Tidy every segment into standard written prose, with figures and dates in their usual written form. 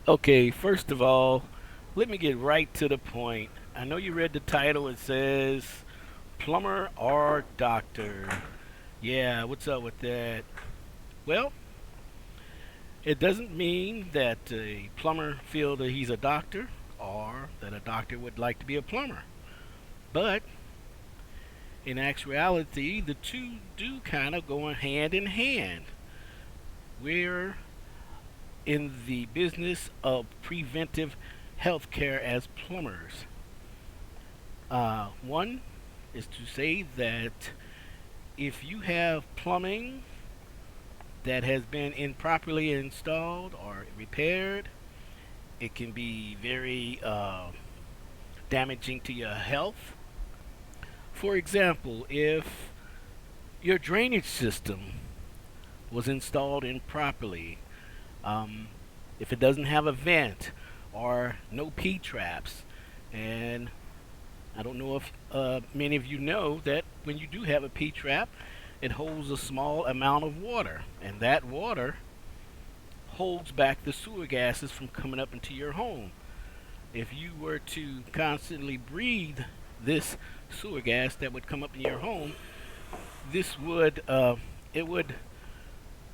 Okay, first of all, let me get right to the point. I know you read the title. It says plumber or doctor. Yeah, what's up with that? Well, it doesn't mean that a plumber feels that he's a doctor or that a doctor would like to be a plumber. But in actuality, the two do kind of go hand in hand. We're in the business of preventive health care as plumbers. One is to say that if you have plumbing that has been improperly installed or repaired, it can be very damaging to your health. For example, if your drainage system was installed improperly, um, if it doesn't have a vent or no P traps, and I don't know if many of you know that when you do have a P trap, it holds a small amount of water, and that water holds back the sewer gases from coming up into your home. If you were to constantly breathe this sewer gas that would come up in your home, this would it would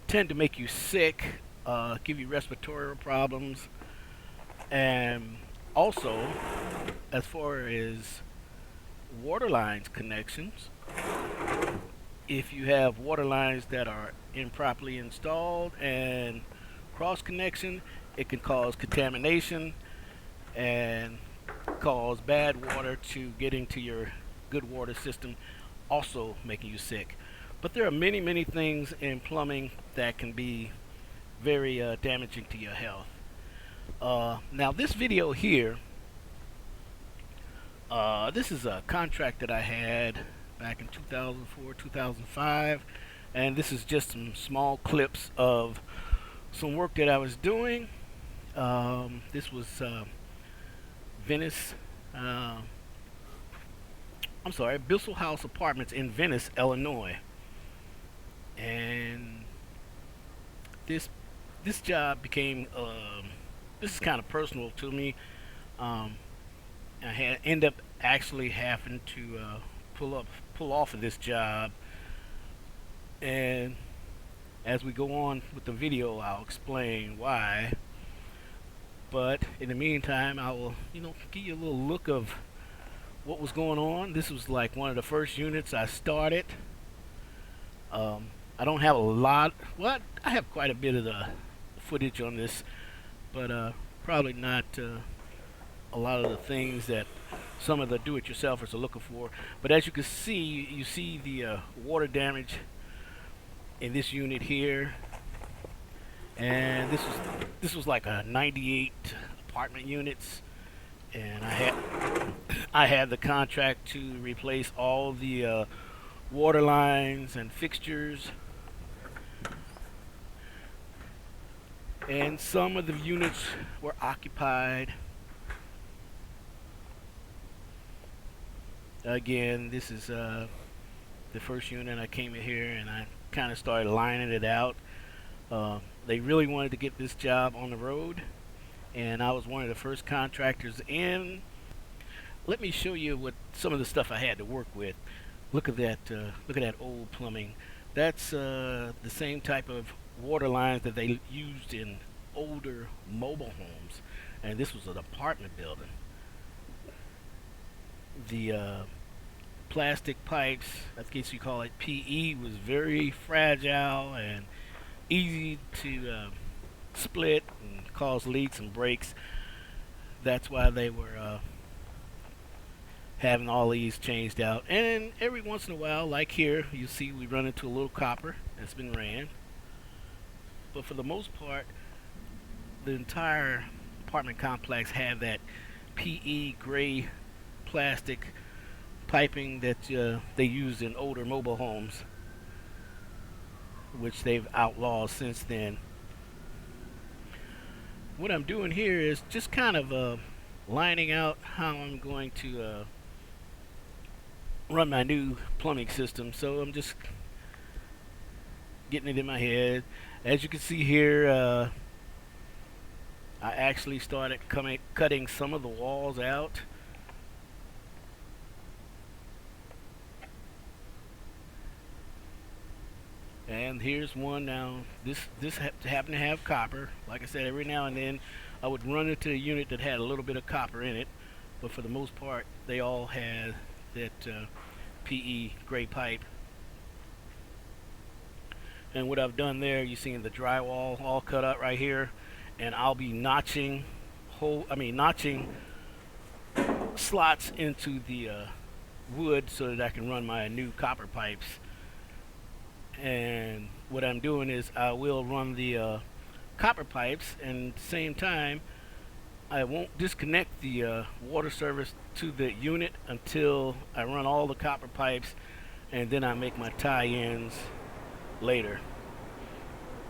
tend to make you sick, give you respiratory problems, and also as far as water lines connections, if you have water lines that are improperly installed and cross connection, it can cause contamination and cause bad water to get into your good water system, also making you sick. But there are many, many things in plumbing that can be very damaging to your health. Now, this video here, this is a contract that I had back in 2004, 2005, and this is just some small clips of some work that I was doing. This was Venice, uh, I'm sorry, Bissell House Apartments in Venice, Illinois, and this this job became this is kind of personal to me. Um, I had end up actually having to pull off of this job, and as we go on with the video, I'll explain why. But in the meantime, I will, give you a little look of what was going on. This was like one of the first units I started. I don't have a lot. Well, I have quite a bit of the footage on this, but probably not a lot of the things that some of the do-it-yourselfers are looking for. But as you can see, you see the water damage in this unit here, and this was like a 98 apartment units, and I had the contract to replace all the water lines and fixtures, and some of the units were occupied. Again, this is the first unit. I came in here and I kind of started lining it out. They really wanted to get this job on the road, and I was one of the first contractors in. Let me show you what some of the stuff I had to work with. Look at that! Look at that old plumbing. That's the same type of water lines that they used in older mobile homes, and this was an apartment building. The plastic pipes, I guess you call it PE, was very fragile and easy to split and cause leaks and breaks. That's why they were having all these changed out. And every once in a while, like here, you see we run into a little copper that's been ran. But for the most part, the entire apartment complex had that PE gray plastic piping that they used in older mobile homes, which they've outlawed since then. What I'm doing here is just kind of lining out how I'm going to run my new plumbing system. So I'm just getting it in my head. As you can see here, I actually started cutting some of the walls out. And here's one now. This happened to have copper. Like I said, every now and then I would run into a unit that had a little bit of copper in it, but for the most part, they all had that PE gray pipe. And what I've done there, you see in the drywall all cut out right here, and I'll be notching notching slots into the wood so that I can run my new copper pipes. And what I'm doing is I will run the copper pipes, and at the same time I won't disconnect the water service to the unit until I run all the copper pipes, and then I make my tie-ins later.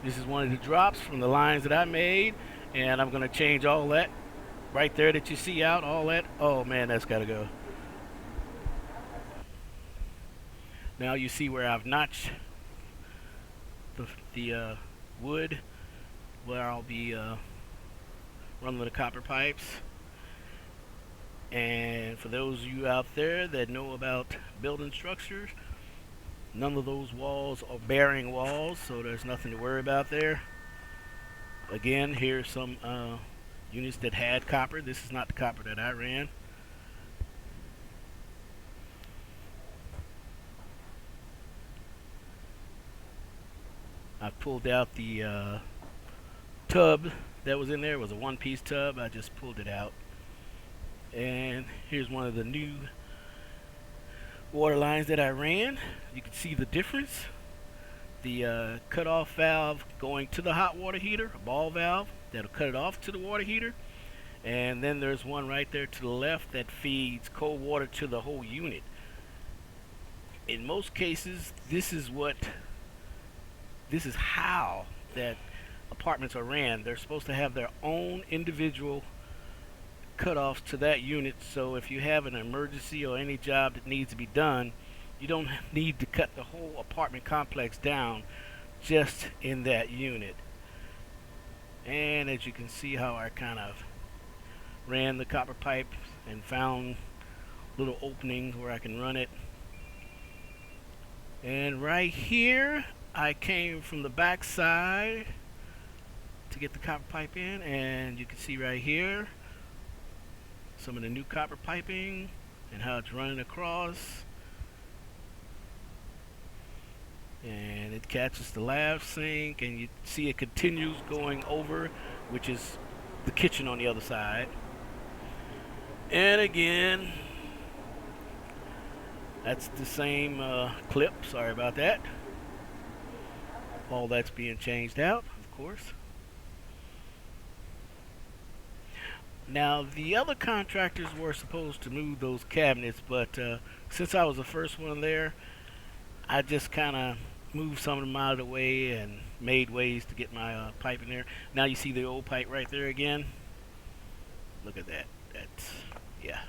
This is one of the drops from the lines that I made, and I'm going to change all that right there that you see out, all that. Oh man, that's got to go. Now you see where I've notched the wood where I'll be running the copper pipes. And for those of you out there that know about building structures, none of those walls are bearing walls, so there's nothing to worry about there. Again, here's some units that had copper. This is not the copper that I ran. I pulled out the tub that was in there. It was a one-piece tub. I just pulled it out. And here's one of the new water lines that I ran. You can see the difference. The cutoff valve going to the hot water heater, a ball valve that'll cut it off to the water heater. And then there's one right there to the left that feeds cold water to the whole unit. In most cases, this is how that apartments are ran. They're supposed to have their own individual cutoffs to that unit, so if you have an emergency or any job that needs to be done, you don't need to cut the whole apartment complex down just in that unit. And as you can see how I kind of ran the copper pipe and found little openings where I can run it. And right here I came from the back side to get the copper pipe in, and you can see right here some of the new copper piping and how it's running across. And it catches the lav sink, and you see it continues going over, which is the kitchen on the other side. And again, that's the same clip. Sorry about that. All that's being changed out, of course. Now, the other contractors were supposed to move those cabinets, but since I was the first one there, I just kind of moved some of them out of the way and made ways to get my pipe in there. Now you see the old pipe right there again. Look at that. That's, yeah.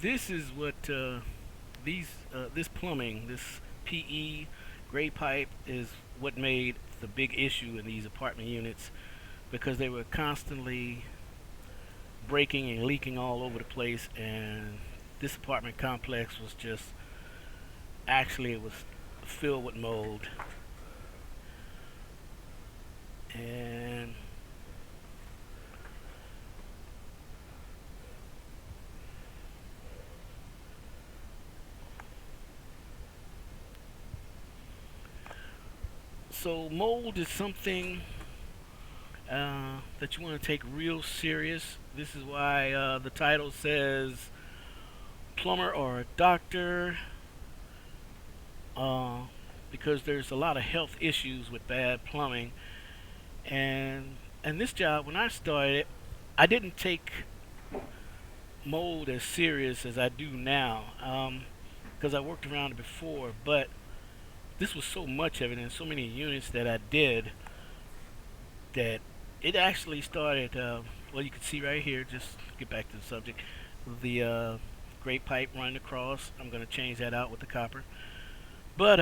This is what this plumbing, this PE gray pipe is what made the big issue in these apartment units, because they were constantly breaking and leaking all over the place, and this apartment complex was just, actually it was filled with mold. And so mold is something that you want to take real serious. This is why the title says plumber or a doctor, because there's a lot of health issues with bad plumbing. And this job, when I started, I didn't take mold as serious as I do now, because I worked around it before, but this was so much of it and so many units that I did that it actually started, well, you can see right here, just get back to the subject, the gray pipe running across. I'm going to change that out with the copper. But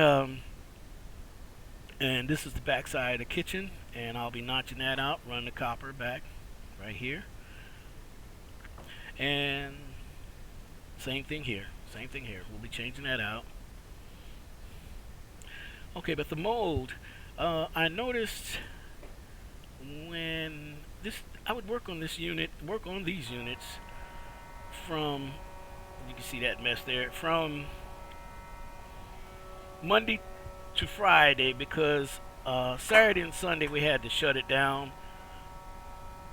and this is the back side of the kitchen, and I'll be notching that out, run the copper back right here, and same thing here. Same thing here. We'll be changing that out. Okay, but the mold, I noticed when this, I would work on this unit, work on these units from, you can see that mess there, from Monday to Friday, because Saturday and Sunday we had to shut it down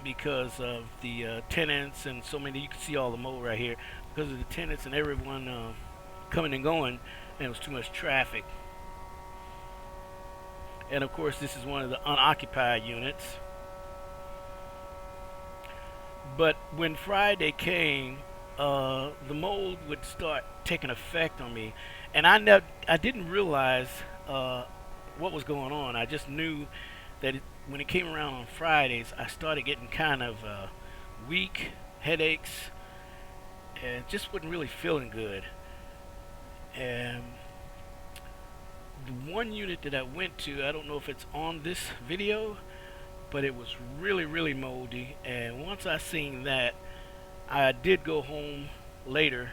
because of the tenants and so many. You can see all the mold right here because of the tenants and everyone coming and going, and it was too much traffic. And of course, this is one of the unoccupied units. But when Friday came, the mold would start taking effect on me, and I didn't realize what was going on. I just knew that when it came around on Fridays, I started getting kind of weak, headaches, and just wasn't really feeling good. And the one unit that I went to, I don't know if it's on this video, but it was really, really moldy. And once I seen that, I did go home later,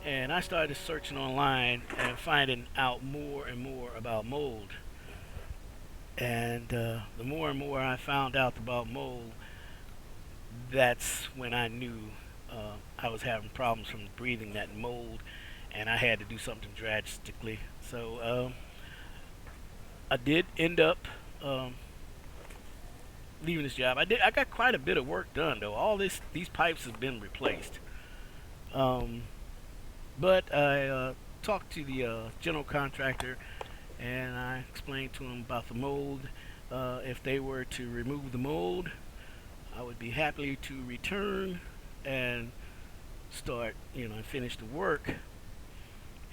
and I started searching online and finding out more and more about mold. And the more and more I found out about mold, that's when I knew I was having problems from breathing that mold, and I had to do something drastically. So I did end up leaving this job. I got quite a bit of work done though. These pipes have been replaced. Um, but I talked to the general contractor, and I explained to him about the mold. If they were to remove the mold, I would be happy to return and start, and finish the work.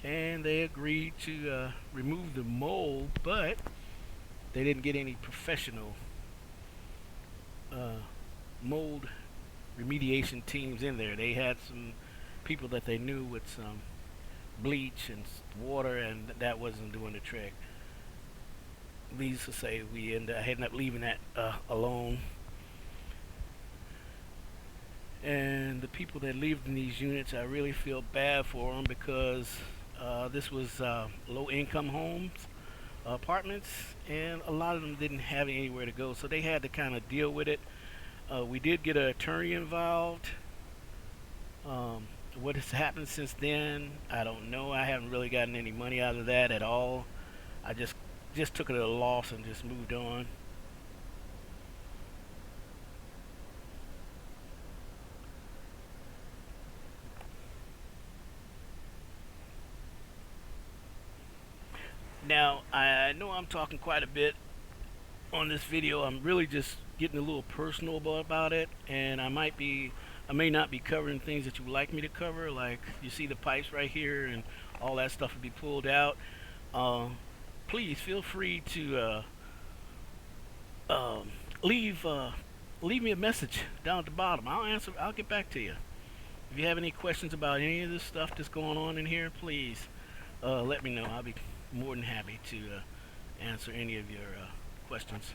And they agreed to remove the mold, but they didn't get any professional mold remediation teams in there. They had some people that they knew with some bleach and water, and that wasn't doing the trick. Needless to say, I ended up leaving that alone. And the people that lived in these units, I really feel bad for them, because this was low-income homes, apartments, and a lot of them didn't have anywhere to go, so they had to kind of deal with it. We did get an attorney involved. What has happened since then, I don't know. I haven't really gotten any money out of that at all. I just took it at a loss and just moved on. Now, I know I'm talking quite a bit on this video. I'm really just getting a little personal about it, and I may not be covering things that you would like me to cover. Like, you see the pipes right here, and all that stuff will be pulled out. Uh, Please feel free to um, leave leave me a message down at the bottom. I'll answer. I'll get back to you. If you have any questions about any of this stuff that's going on in here, please let me know. I'll be more than happy to answer any of your questions.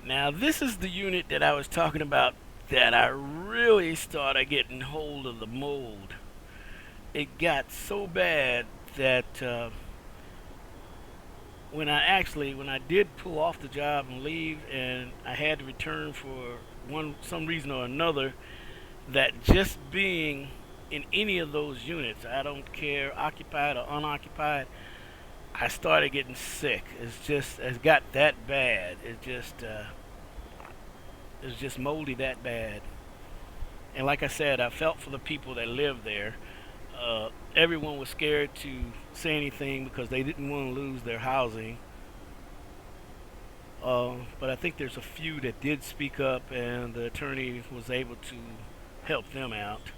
Now, this is the unit that I was talking about that I really started getting hold of the mold. It got so bad that when I did pull off the job and leave, and I had to return for some reason or another, that just being in any of those units, I don't care occupied or unoccupied, I started getting sick. It's got that bad. It's just moldy that bad. And like I said, I felt for the people that live there. Everyone was scared to say anything because they didn't want to lose their housing. But I think there's a few that did speak up, and the attorney was able to help them out.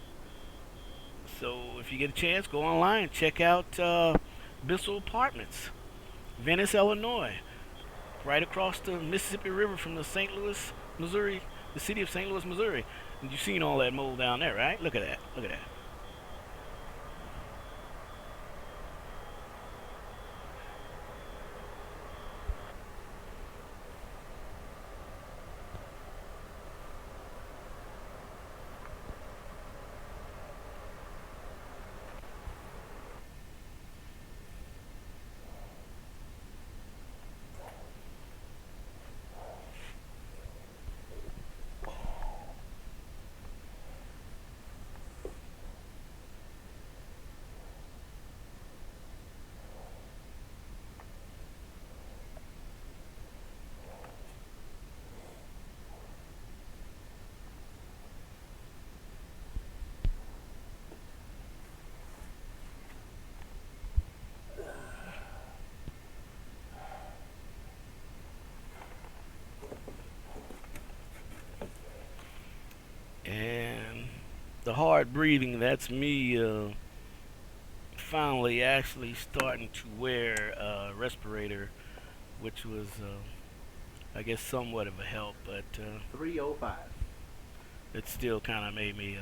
So if you get a chance, go online and check out Bissell Apartments, Venice, Illinois, right across the Mississippi River from the St. Louis, Missouri, the city of St. Louis, Missouri. And you've seen all that mold down there, right? Look at that. Look at that. And the hard breathing, that's me finally actually starting to wear a respirator, which was, I guess, somewhat of a help, but 305. it still kind of made me.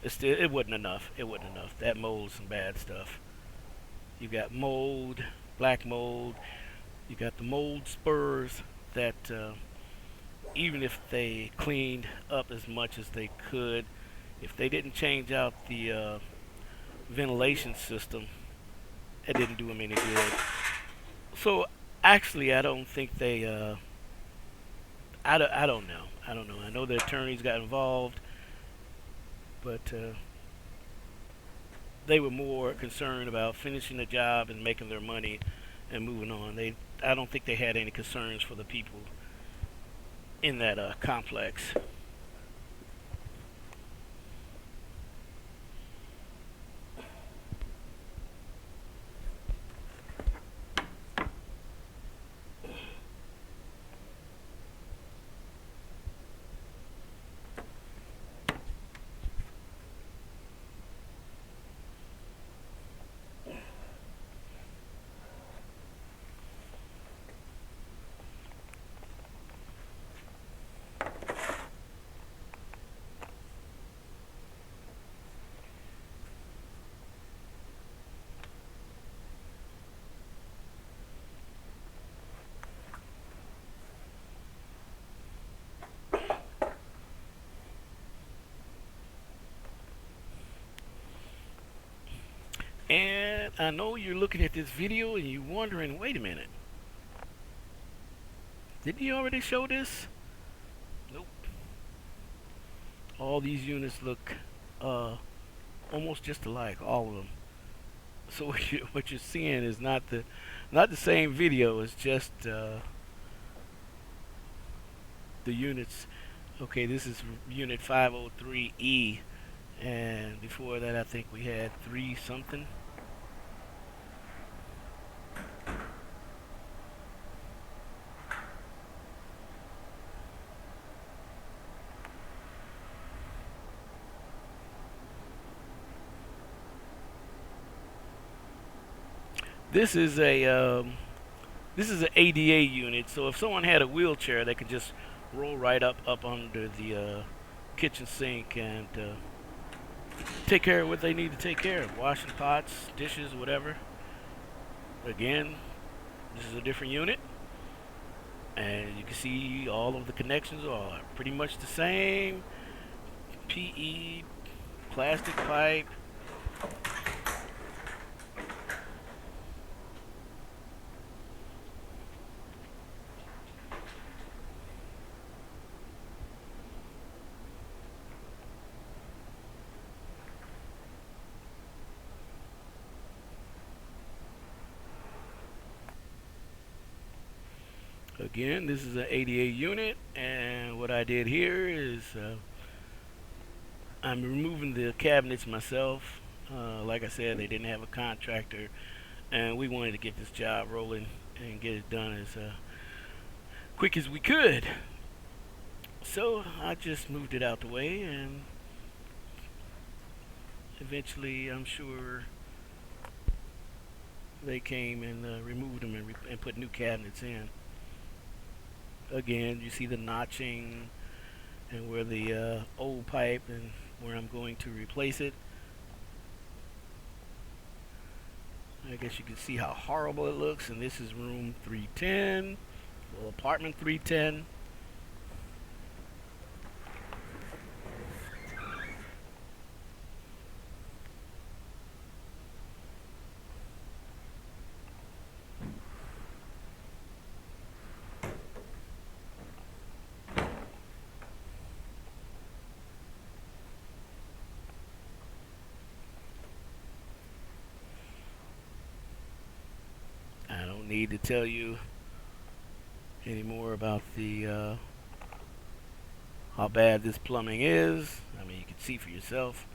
It wasn't enough. It wasn't enough. That mold's some bad stuff. You got mold, black mold. You got the mold spurs that even if they cleaned up as much as they could, if they didn't change out the ventilation system, it didn't do them any good. So actually, I don't think they. I don't know. I don't know. I know the attorneys got involved, but they were more concerned about finishing the job and making their money and moving on. I don't think they had any concerns for the people in that complex. And I know you're looking at this video and you're wondering, wait a minute, didn't he already show this? Nope. All these units look uh, almost just alike, all of them. So what you're seeing is not the same video. It's just the units. Okay, this is unit 503E, and before that, I think we had three something. This is a this is an ADA unit, so if someone had a wheelchair, they could just roll right up under the kitchen sink and take care of what they need to take care of, washing pots, dishes, whatever. Again, this is a different unit, and you can see all of the connections are pretty much the same. PE, plastic pipe. Again, this is an 88 unit, and what I did here is I'm removing the cabinets myself. Like I said, they didn't have a contractor, and we wanted to get this job rolling and get it done as quick as we could. So I just moved it out the way, and eventually I'm sure they came and removed them and put new cabinets in. Again, you see the notching and where the old pipe and where I'm going to replace it. I guess you can see how horrible it looks, and this is room 310, well, apartment 310. I don't need to tell you any more about the how bad this plumbing is. I mean, you can see for yourself.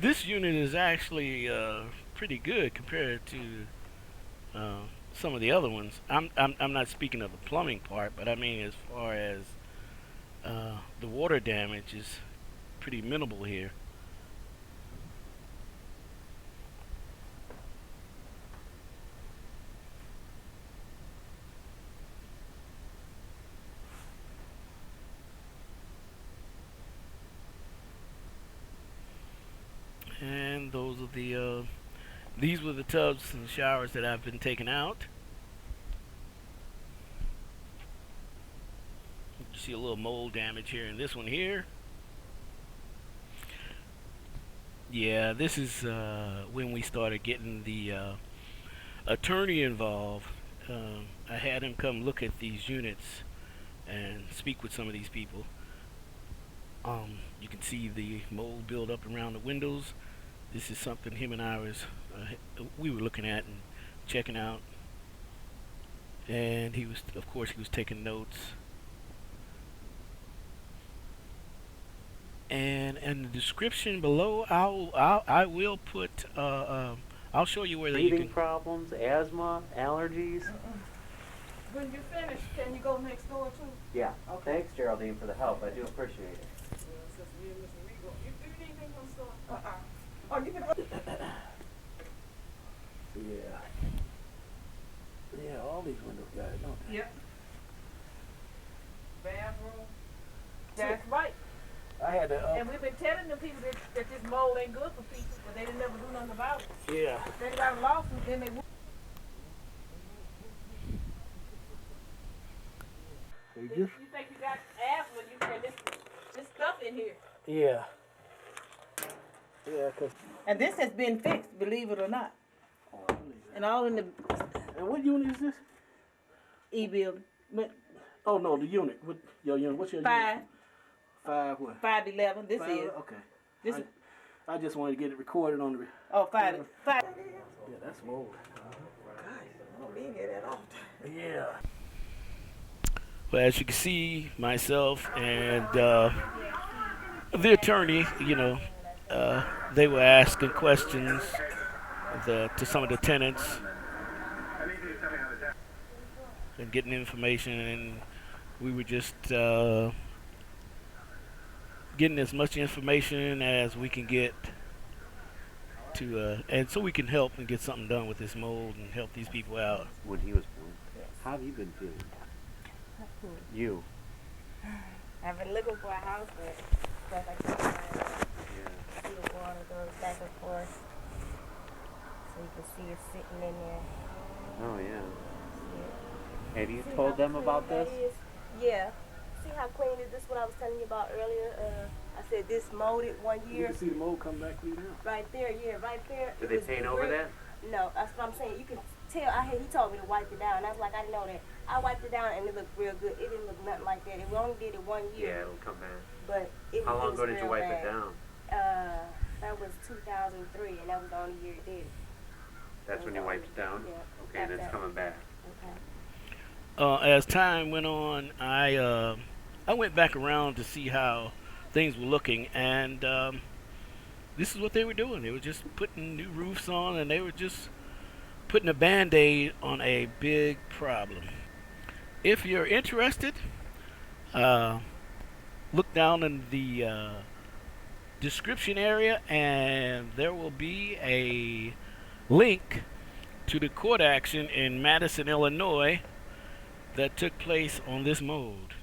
This unit is actually pretty good compared to some of the other ones. I'm not speaking of the plumbing part, but I mean as far as the water damage is pretty minimal here. And those are the these were the tubs and showers that I've been taking out. You see a little mold damage here in this one here. Yeah, this is when we started getting the attorney involved. I had him come look at these units and speak with some of these people. You can see the mold build up around the windows. This is something him and I we were looking at and checking out, and he was, of course, he was taking notes. And in the description below, I will put I'll show you where you Breathing can. problems, asthma, allergies. When you finish, can you go next door too? Yeah. Thanks, Geraldine, for the help. I do appreciate it. Since me and Mr. Regal, you need anything from the store? Oh, you can. Yeah. Yeah, all these windows got it, don't they? Yep. Bathroom. That's right. I had to. And we've been telling the people that this mold ain't good for people, but they didn't never do nothing about it. Yeah. If they got a lawsuit, then they would. If you think you got asthma, you can this stuff in here. Yeah. Yeah, cause. And this has been fixed, believe it or not. Oh, I believe it. And all in the And what unit is this? E building. But Oh no, the unit. What your unit? What's your five, unit? 5 what? 511. This 5, is. okay. This I, is. I just wanted to get it recorded on the. Oh, five. Yeah, that's mold. We didn't get that often. Yeah. Well, as you can see, myself and the attorney, they were asking questions to some of the tenants and getting information, and we were just getting as much information as we can get to, and so we can help and get something done with this mold and help these people out. When he was born. How have you been feeling? You. I've been looking for a house, but stuff like that. See the water goes back and forth, so you can see it sitting in there. Oh, yeah. Yeah. Have you See told how them clean about that this? is? Yeah. See how clean it is? This is what I was telling you about earlier. I said this molded one You year. can see the mold come back clean out. Right there, yeah, right there. Did It they was paint over brick. that? No, that's what I'm saying. You can tell. He told me to wipe it down. I was like, I didn't know that. I wiped it down and it looked real good. It didn't look nothing like that. We only did it 1 year. Yeah, it'll come back. But it How was, long it was ago did you real wipe bad. it down? That was 2003, and that was the only year it did. That's when you wiped it down? Yeah. Okay, and it's After that. coming back. Okay. As time went on, I went back around to see how things were looking, and this is what they were doing. They were just putting new roofs on, and they were just putting a Band-Aid on a big problem. If you're interested, look down in the description area, and there will be a link to the court action in Madison, Illinois that took place on this mold.